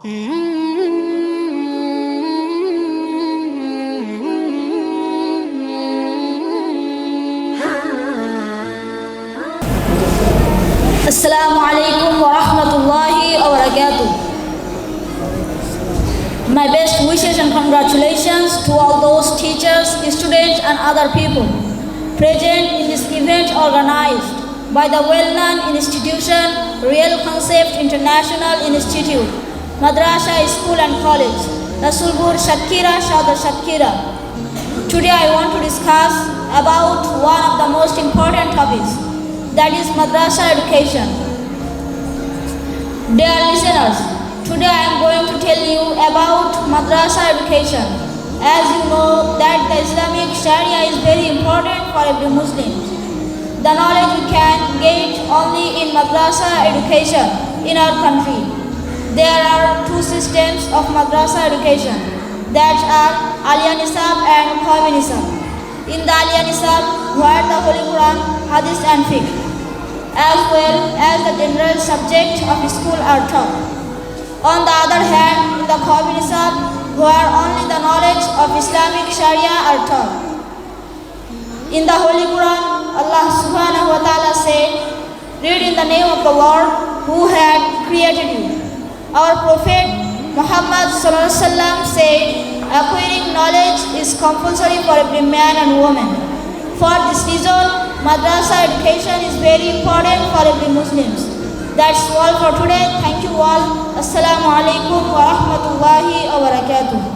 Assalamu alaikum wa rahmatullahi wa barakatuh. My best wishes and congratulations to all those teachers, students and other people present in this event organized by the well-known institution Real Concept International Institute, Madrasa School and College, Rasulpur Shatkira Shadar Shatkira. Today I want to discuss about one of the most important topics, that is Madrasa education. Dear listeners, today I am going to tell you about Madrasa education. As you know that the Islamic Sharia is very important for every Muslim. The knowledge we can get only in Madrasa education in our country. There are two systems of Madrasa education, that are Aliyah Nisab and Qawmi Nisab. In the Aliyah Nisab, where the Holy Quran, Hadith and Fiqh, as well as the general subject of school are taught. On the other hand, in the Qawmi Nisab, where only the knowledge of Islamic Sharia are taught. In the Holy Quran, Allah subhanahu wa ta'ala said, "Read in the name of the Lord who had created you." Our Prophet Muhammad sallallahu alaihi wasallam said, acquiring knowledge is compulsory for every man and woman. For this reason, Madrasa education is very important for every Muslims. That's all for today. Thank you all. Assalamu alaikum wa rahmatullahi wa barakatuh.